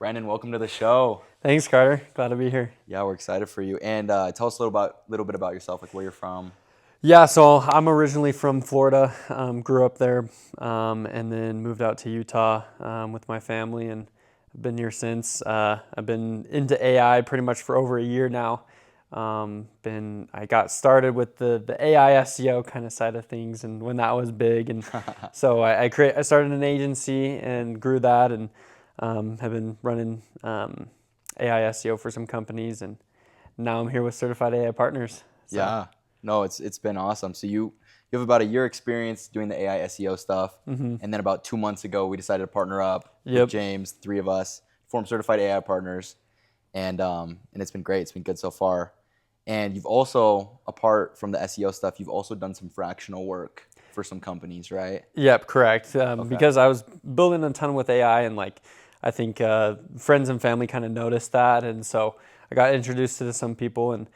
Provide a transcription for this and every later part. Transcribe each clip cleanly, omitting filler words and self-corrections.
Brenden, welcome to the show. Thanks, Carter. Glad to be here. Yeah, we're excited for you. And tell us a little bit about yourself, like where you're from. Yeah, so I'm originally from Florida, grew up there, and then moved out to Utah with my family, and I've been here since. I've been into AI pretty much for over a year now. I got started with the AI SEO kind of side of things, and when that was big, and so I started an agency and grew that, and have been running AI SEO for some companies, and now I'm here with Certified AI Partners. So. Yeah, no, it's been awesome. So you have about a year experience doing the AI SEO stuff, and then about 2 months ago we decided to partner up with James, three of us, form Certified AI Partners, and it's been great. It's been good so far. And you've also, apart from the SEO stuff, you've also done some fractional work for some companies, right? Yep, correct. Because I was building a ton with AI, and I think friends and family kind of noticed that, and so I got introduced to some people, and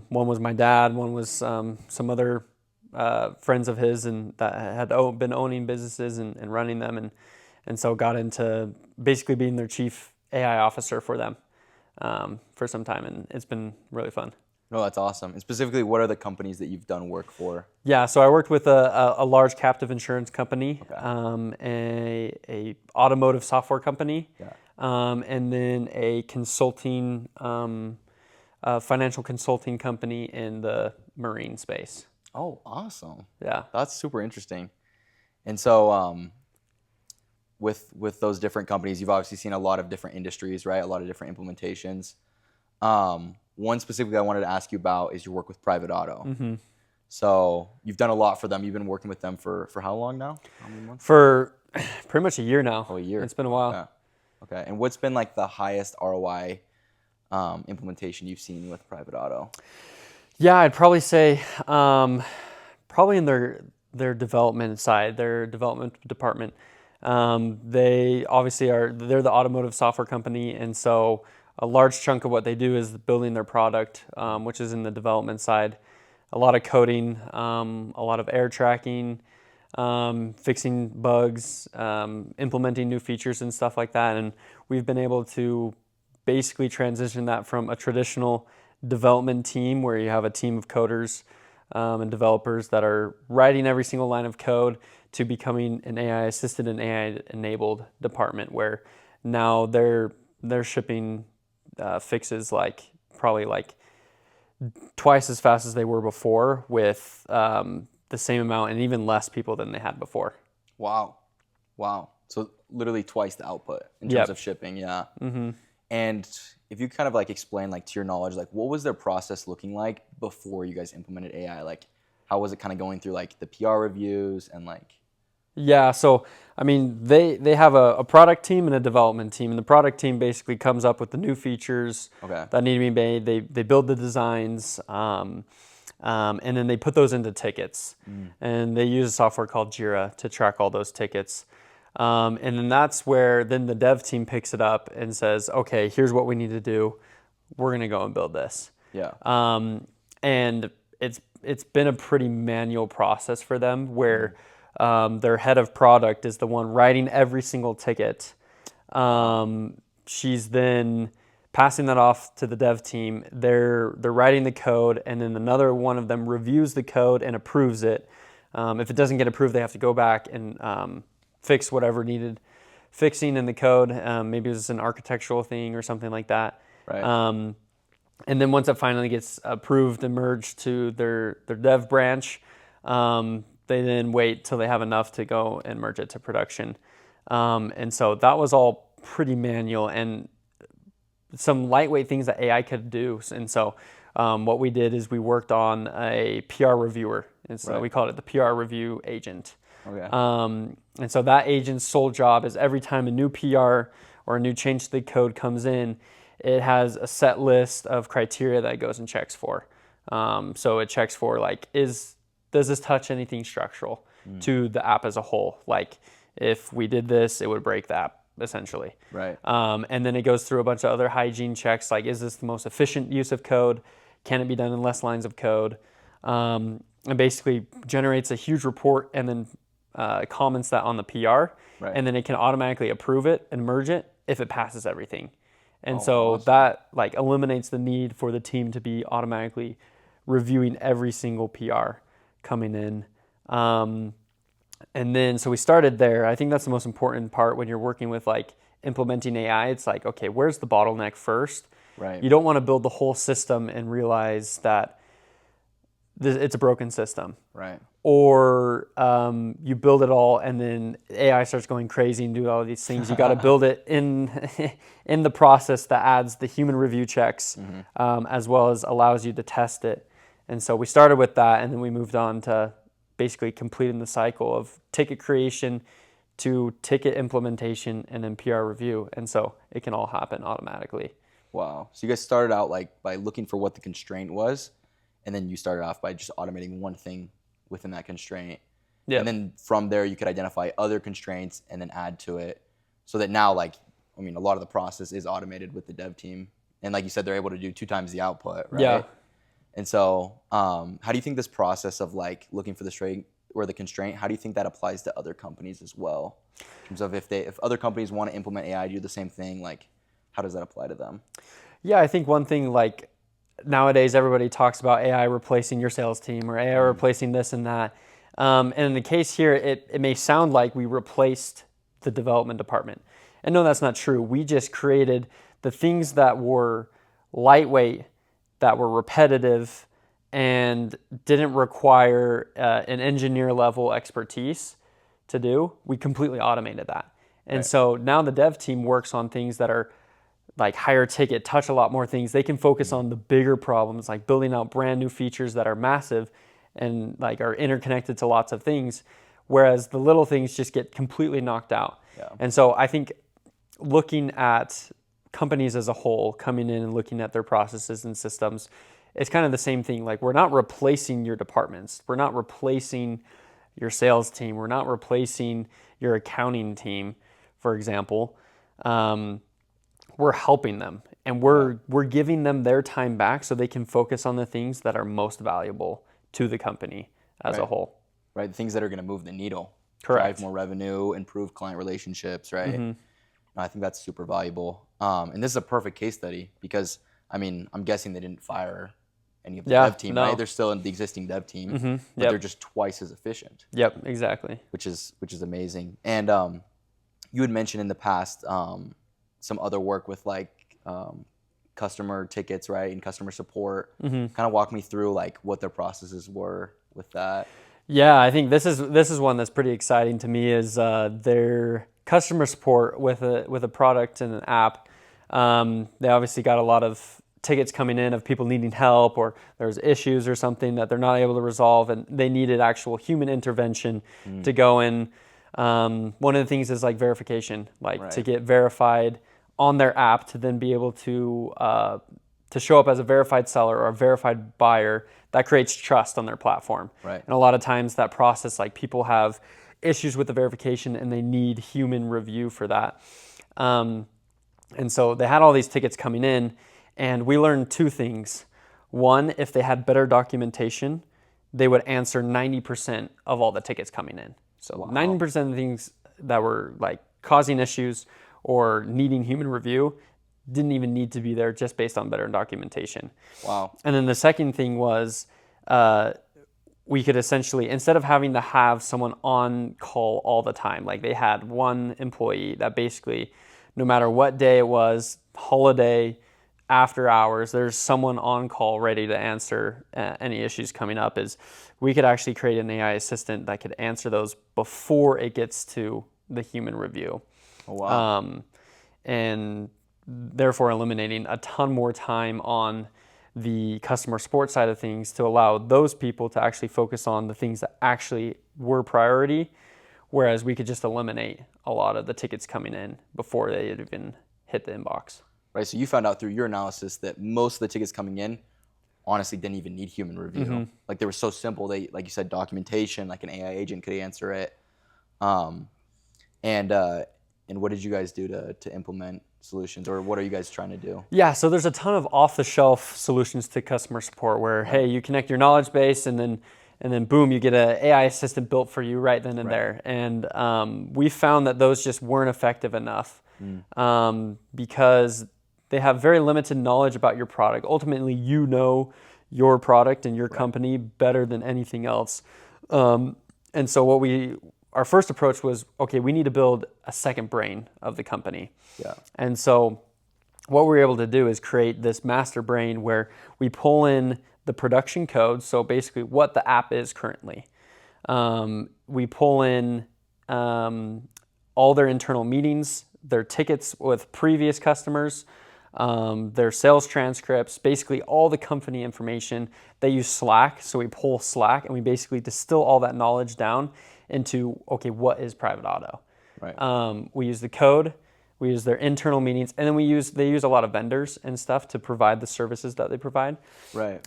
one was my dad, one was some other friends of his, and that had been owning businesses and running them, and so got into basically being their chief AI officer for them for some time, and it's been really fun. No, that's awesome. And specifically, what are the companies that you've done work for? Yeah, so I worked with a large captive insurance company, a automotive software company, and then a consulting, financial consulting company in the marine space. Oh, awesome. Yeah. That's super interesting. And so with those different companies, you've obviously seen a lot of different industries, right? A lot of different implementations. One specifically I wanted to ask you about is your work with Private Auto. Mm-hmm. So you've done a lot for them. You've been working with them for how long now? How many months? For pretty much a year now. Oh, a year. It's been a while. Yeah. Okay. And what's been like the highest ROI implementation you've seen with Private Auto? Yeah, I'd probably say probably in their development side, their development department. They obviously they're the automotive software company, and so a large chunk of what they do is building their product, which is in the development side. A lot of coding, a lot of air tracking, fixing bugs, implementing new features and stuff like that. And we've been able to basically transition that from a traditional development team where you have a team of coders and developers that are writing every single line of code to becoming an AI assisted and AI enabled department where now they're shipping fixes probably twice as fast as they were before with the same amount and even less people than they had before. Wow. So literally twice the output in terms of shipping. Yeah. Mm-hmm. And if you kind of explain to your knowledge, what was their process looking like before you guys implemented AI? How was it kind of going through the PR reviews and Yeah, so I mean, they have a product team and a development team, and the product team basically comes up with the new features that need to be made. They build the designs, and then they put those into tickets, and they use a software called Jira to track all those tickets. And then that's where then the dev team picks it up and says, okay, here's what we need to do. We're gonna go and build this. Yeah. And it's been a pretty manual process for them where their head of product is the one writing every single ticket. She's then passing that off to the dev team. They're writing the code, and then another one of them reviews the code and approves it. If it doesn't get approved, they have to go back and fix whatever needed fixing in the code. Maybe it's an architectural thing or something like that. Right. And then once it finally gets approved and merged to their dev branch, they then wait till they have enough to go and merge it to production. And so that was all pretty manual and some lightweight things that AI could do. And so what we did is we worked on a PR reviewer. And so we called it the PR review agent. Okay. And so that agent's sole job is every time a new PR or a new change to the code comes in, it has a set list of criteria that it goes and checks for. So it checks for does this touch anything structural to the app as a whole? If we did this, it would break the app essentially. Right. And then it goes through a bunch of other hygiene checks, is this the most efficient use of code? Can it be done in less lines of code? And basically generates a huge report and then comments that on the PR. Right. And then it can automatically approve it and merge it if it passes everything. And awesome. that like eliminates the need for the team to be automatically reviewing every single PR coming in. And then, so we started there. I think that's the most important part when you're working with like implementing AI. It's like, okay, where's the bottleneck first? Right. You don't want to build the whole system and realize that it's a broken system. Right. Or you build it all and then AI starts going crazy and do all these things. You got to build it in in the process that adds the human review checks, as well as allows you to test it. And so we started with that, and then we moved on to basically completing the cycle of ticket creation to ticket implementation and then PR review. And so it can all happen automatically. Wow. So you guys started out like by looking for what the constraint was, and then you started off by just automating one thing within that constraint. Yep. And then from there you could identify other constraints and then add to it, so that now, like, I mean, a lot of the process is automated with the dev team. And like you said, they're able to do 2 times the output, right? Yeah. And so how do you think this process of like looking for the straight or the constraint, how do you think that applies to other companies as well? In terms of if other companies want to implement AI, do the same thing, like how does that apply to them? Yeah, I think one thing, like nowadays everybody talks about AI replacing your sales team or AI replacing this and that. And in the case here, it may sound like we replaced the development department. And no, that's not true. We just created the things that were lightweight, that were repetitive, and didn't require an engineer level expertise to do. We completely automated that. And so now the dev team works on things that are like higher ticket, touch a lot more things. They can focus on the bigger problems, like building out brand new features that are massive and like are interconnected to lots of things, whereas the little things just get completely knocked out. Yeah. And so I think looking at companies as a whole, coming in and looking at their processes and systems, it's kind of the same thing. Like, we're not replacing your departments. We're not replacing your sales team. We're not replacing your accounting team, for example. We're helping them, and we're giving them their time back so they can focus on the things that are most valuable to the company as a whole. Right, the things that are going to move the needle. Correct. Drive more revenue, improve client relationships, right? Mm-hmm. I think that's super valuable. And this is a perfect case study because, I mean, I'm guessing they didn't fire any of the dev team, right? They're still in the existing dev team, but they're just twice as efficient. Yep, exactly. Which is amazing. And you had mentioned in the past some other work with like customer tickets, right, and customer support. Kind of walk me through like what their processes were with that. Yeah, I think this is one that's pretty exciting to me. Is their customer support with a product and an app. They obviously got a lot of tickets coming in of people needing help, or there's issues or something that they're not able to resolve, and they needed actual human intervention to go in. One of the things is like verification, like to get verified on their app to then be able to show up as a verified seller or a verified buyer. That creates trust on their platform. Right. And a lot of times that process, like, people have issues with the verification and they need human review for that. And so they had all these tickets coming in, and we learned 2 things. One, if they had better documentation, they would answer 90% of all the tickets coming in. So 90% of the things that were like causing issues or needing human review didn't even need to be there, just based on better documentation. Wow. And then the second thing was we could essentially, instead of having to have someone on call all the time, like they had one employee that basically, no matter what day it was, holiday, after hours, there's someone on call ready to answer any issues coming up. Is we could actually create an AI assistant that could answer those before it gets to the human review. Oh, wow. And therefore eliminating a ton more time on the customer support side of things to allow those people to actually focus on the things that actually were priority, whereas we could just eliminate a lot of the tickets coming in before they had even hit the inbox. Right, so you found out through your analysis that most of the tickets coming in honestly didn't even need human review. Like, they were so simple. They, like you said, documentation, like an AI agent could answer it. And what did you guys do to implement solutions, or what are you guys trying to do? Yeah, so there's a ton of off-the-shelf solutions to customer support where, hey, you connect your knowledge base and then boom, you get an AI assistant built for you right then and there. And we found that those just weren't effective enough because they have very limited knowledge about your product. Ultimately, you know your product and your company better than anything else. And so our first approach was, okay, we need to build a second brain of the company. Yeah. And so what we're able to do is create this master brain where we pull in the production code, so basically what the app is currently. We pull in all their internal meetings, their tickets with previous customers, their sales transcripts, basically all the company information. They use Slack, so we pull Slack and we basically distill all that knowledge down into, okay, what is private auto? Right. We use the code, we use their internal meetings, and then they use a lot of vendors and stuff to provide the services that they provide. Right.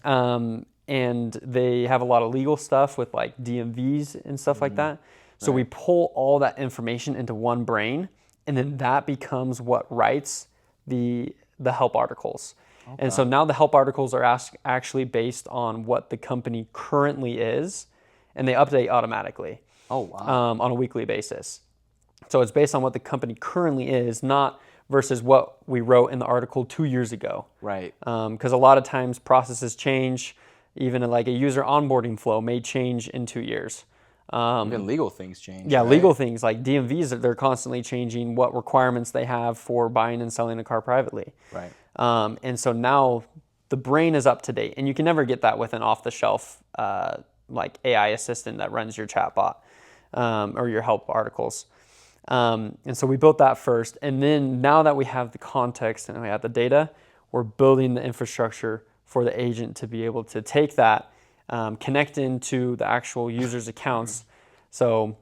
And they have a lot of legal stuff with like DMVs and stuff like that. So we pull all that information into one brain, and then that becomes what writes the help articles. Okay. And so now the help articles are actually based on what the company currently is, and they update automatically. Oh, wow. On a weekly basis. So it's based on what the company currently is, not versus what we wrote in the article 2 years ago. Right. Because a lot of times processes change. Even like a user onboarding flow may change in 2 years. Even legal things change. Yeah, right? legal things like DMVs, they're constantly changing what requirements they have for buying and selling a car privately. Right. And so now the brain is up to date, and you can never get that with an off-the-shelf like AI assistant that runs your chatbot or your help articles. And so we built that first, and then now that we have the context and we have the data, we're building the infrastructure for the agent to be able to take that, connect into the actual user's accounts. So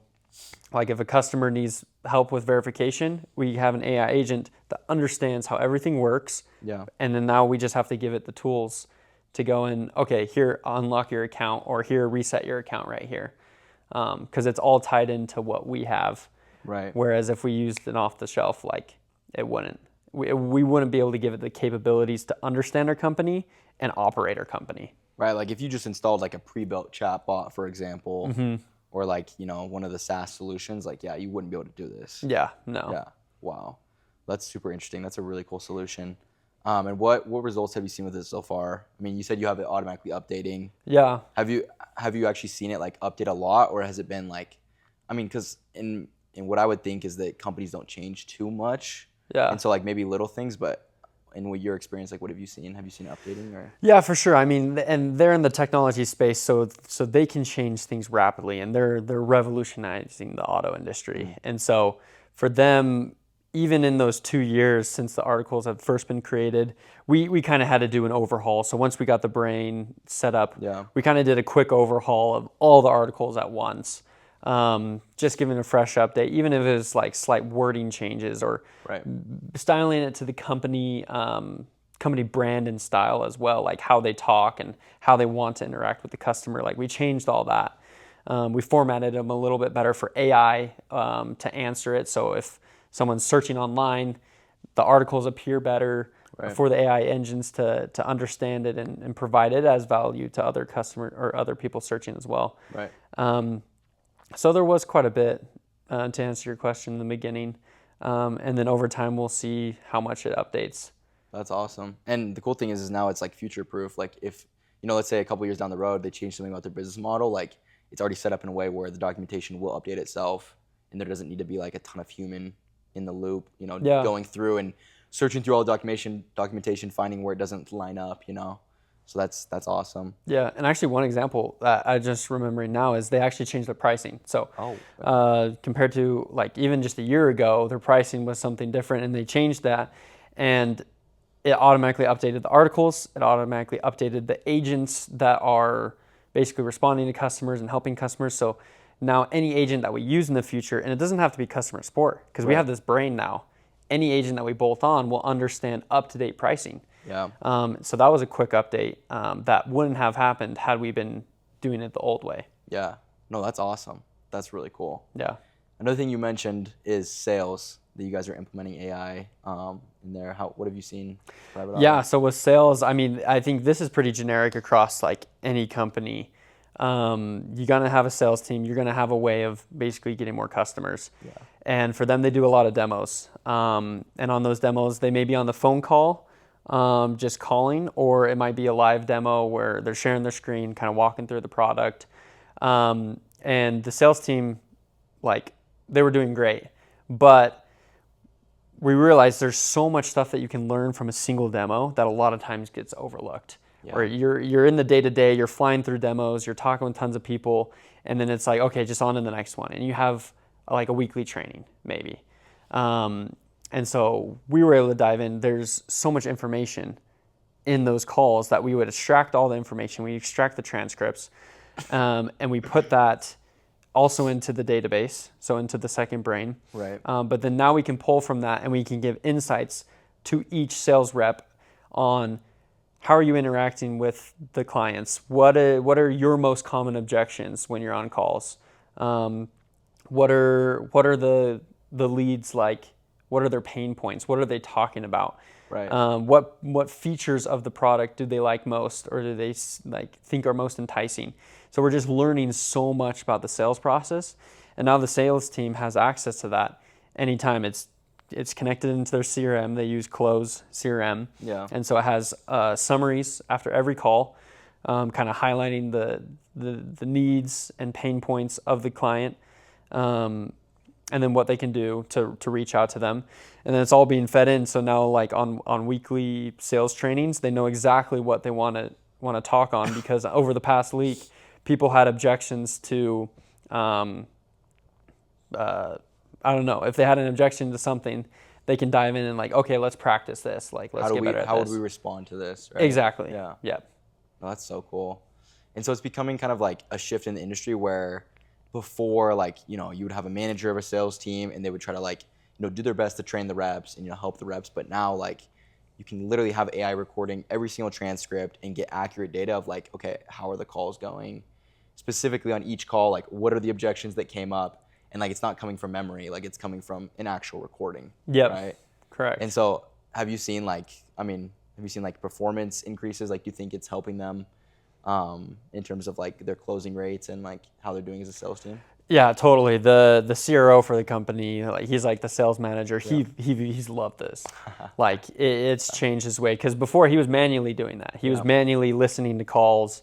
like if a customer needs help with verification, we have an AI agent that understands how everything works. Yeah. And then now we just have to give it the tools to go in, okay, here, unlock your account, or here, reset your account right here. Because it's all tied into what we have. Right. Whereas if we used an off-the-shelf, like it wouldn't. We wouldn't be able to give it the capabilities to understand our company and operate our company. Right. Like if you just installed like a pre-built chatbot, for example, or like, one of the SaaS solutions, like, yeah, you wouldn't be able to do this. Yeah, no. Yeah. Wow. That's super interesting. That's a really cool solution. And what results have you seen with this so far? I mean, you said you have it automatically updating. Yeah. Have you actually seen it like update a lot, or has it been like, I mean, because in what I would think is that companies don't change too much. Yeah. And so like maybe little things, but in what your experience, like what have you seen? Have you seen it updating or? Yeah, for sure. I mean, and they're in the technology space, so they can change things rapidly, and they're revolutionizing the auto industry. And so for them, even in those 2 years since the articles have first been created, we kind of had to do an overhaul. So once we got the brain set up, we kind of did a quick overhaul of all the articles at once. Just giving a fresh update, even if it was like slight wording changes or styling it to the company brand and style as well, like how they talk and how they want to interact with the customer. Like we changed all that. We formatted them a little bit better for AI to answer it. So if someone's searching online, the articles appear better for the AI engines to understand it and provide it as value to other customer or other people searching as well. Right. So there was quite a bit to answer your question in the beginning. And then over time, we'll see how much it updates. That's awesome. And the cool thing is now it's like future proof. Like if, let's say a couple years down the road, they change something about their business model, like it's already set up in a way where the documentation will update itself and there doesn't need to be like a ton of human in the loop, going through and searching through all the documentation, finding where it doesn't line up, So that's awesome. Yeah, and actually one example that I just remembering now is they actually changed their pricing. So compared to like even just a year ago, their pricing was something different, and they changed that, and it automatically updated the articles. It automatically updated the agents that are basically responding to customers and helping customers. So now any agent that we use in the future, and it doesn't have to be customer support because we have this brain now, any agent that we bolt on will understand up-to-date pricing. Yeah. So that was a quick update that wouldn't have happened had we been doing it the old way. Yeah. No, that's awesome. That's really cool. Yeah. Another thing you mentioned is sales, that you guys are implementing AI in there. What have you seen? Yeah. So with sales, I mean, I think this is pretty generic across like any company. You're gonna have a sales team. You're gonna have a way of basically getting more customers. Yeah. And for them, they do a lot of demos. And on those demos, they may be on the phone call, just calling, or it might be a live demo where they're sharing their screen, kind of walking through the product. And the sales team, like, they were doing great. But we realized there's so much stuff that you can learn from a single demo that a lot of times gets overlooked. Yeah. Or you're in the day-to-day, you're flying through demos, you're talking with tons of people, and then it's like, okay, just on to the next one. And you have like a weekly training, maybe. And so we were able to dive in. There's so much information in those calls that we would extract all the information. We extract the transcripts, and we put that also into the database, so into the second brain. Right. But then now we can pull from that and we can give insights to each sales rep on how are you interacting with the clients? What are your most common objections when you're on calls? What are the leads like? What are their pain points? What are they talking about? Right. What features of the product do they like most, or do they think are most enticing? So we're just learning so much about the sales process, and now the sales team has access to that anytime. It's connected into their CRM. They use Close CRM, and so it has summaries after every call, kind of highlighting the needs and pain points of the client, and then what they can do to reach out to them. And then it's all being fed in. So now, like on weekly sales trainings, they know exactly what they want to talk on, because over the past week, people had objections to, I don't know, if they had an objection to something, they can dive in and like, okay, let's practice this. Like, let's get better at this. How would we respond to this? Right? Exactly. Yeah. Yeah. Oh, that's so cool. And so it's becoming kind of like a shift in the industry where before, like, you would have a manager of a sales team and they would try to like, do their best to train the reps and, help the reps. But now, like, you can literally have AI recording every single transcript and get accurate data of like, okay, how are the calls going? Specifically on each call, like, what are the objections that came up? And like, it's not coming from memory, like it's coming from an actual recording. Yep. Right. Correct. And so have you seen performance increases? Like, do you think it's helping them in terms of like their closing rates and like how they're doing as a sales team? Yeah, totally. The CRO for the company, like, he's like the sales manager. Yeah. He's loved this. Like, it's changed his way, because before he was manually doing that. He was manually listening to calls,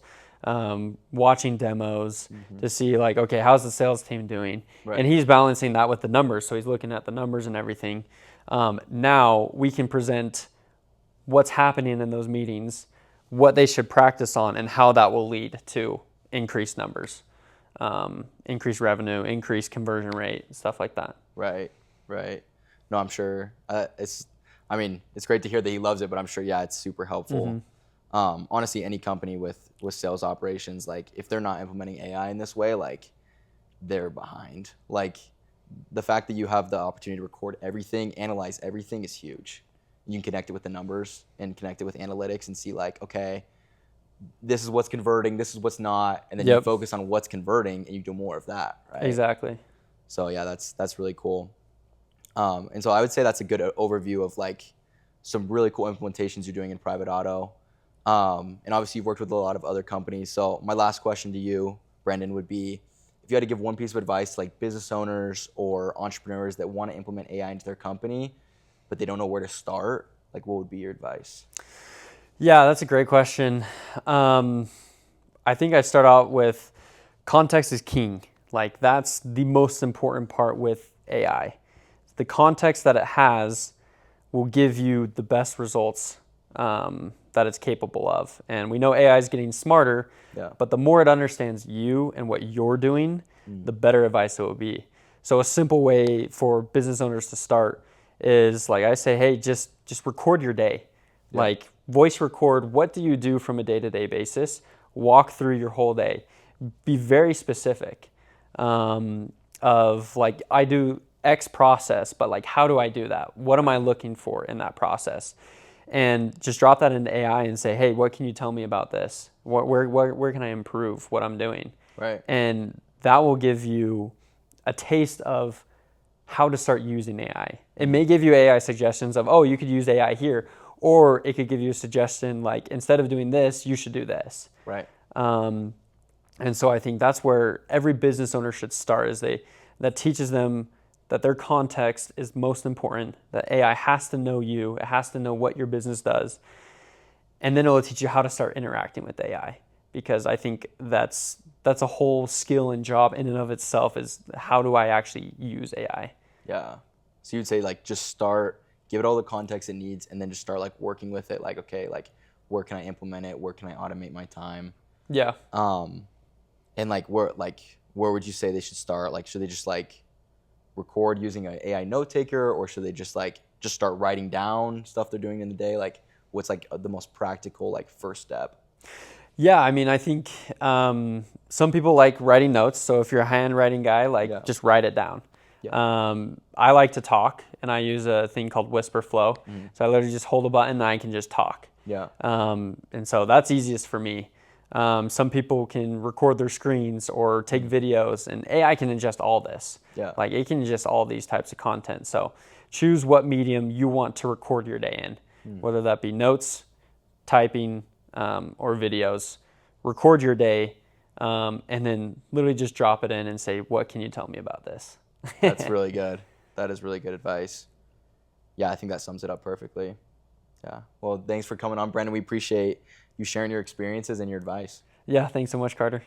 watching demos to see like, okay, how's the sales team doing? Right. And he's balancing that with the numbers. So he's looking at the numbers and everything. Now we can present what's happening in those meetings, what they should practice on, and how that will lead to increased numbers, increased revenue, increased conversion rate, stuff like that. Right. No, I'm sure it's great to hear that he loves it, but I'm sure, it's super helpful. Honestly, any company with sales operations, like, if they're not implementing AI in this way, like, they're behind. Like, the fact that you have the opportunity to record everything, analyze everything is huge. You can connect it with the numbers and connect it with analytics and see like, okay, this is what's converting, this is what's not, and then you focus on what's converting and you do more of that, right? Exactly. So yeah, that's really cool. And so I would say that's a good overview of like some really cool implementations you're doing in private auto. And obviously you've worked with a lot of other companies. So my last question to you, Brenden, would be, if you had to give one piece of advice to like business owners or entrepreneurs that want to implement AI into their company, but they don't know where to start, like, what would be your advice? Yeah, that's a great question. I think I'd start out with context is king. Like, that's the most important part with AI. The context that it has will give you the best results that it's capable of. And we know AI is getting smarter, but the more it understands you and what you're doing, the better advice it will be. So a simple way for business owners to start is, like I say, hey, just record your day. Yeah. Like, voice record, what do you do from a day-to-day basis? Walk through your whole day. Be very specific of, like, I do X process, but like, how do I do that? What am I looking for in that process? And just drop that into AI and say, hey, what can you tell me about this? Where can I improve what I'm doing? Right. And that will give you a taste of how to start using AI. It may give you AI suggestions of, oh, you could use AI here, or it could give you a suggestion like, instead of doing this, you should do this. Right. And so I think that's where every business owner should start, is that teaches them that their context is most important, that AI has to know you, it has to know what your business does, and then it'll teach you how to start interacting with AI. Because I think that's a whole skill and job in and of itself, is how do I actually use AI? Yeah. So you'd say like just start, give it all the context it needs, and then just start like working with it. Like, okay, like where can I implement it? Where can I automate my time? Yeah. And like where would you say they should start? Like, should they just like record using an AI note taker, or should they just start writing down stuff they're doing in the day? Like, what's like the most practical like first step? Yeah, I mean, I think some people like writing notes. So if you're a handwriting guy, like just write it down. Yeah. I like to talk, and I use a thing called Whisper Flow. So I literally just hold a button and I can just talk. Yeah. And so that's easiest for me. Some people can record their screens or take videos, and AI can ingest all this. Yeah. Like it can ingest all these types of content. So choose what medium you want to record your day in, whether that be notes, typing, or videos. Record your day, and then literally just drop it in and say, what can you tell me about this? That's really good. That is really good advice. Yeah, I think that sums it up perfectly. Yeah. Well, thanks for coming on, Brenden. We appreciate you sharing your experiences and your advice. Yeah, thanks so much, Carter.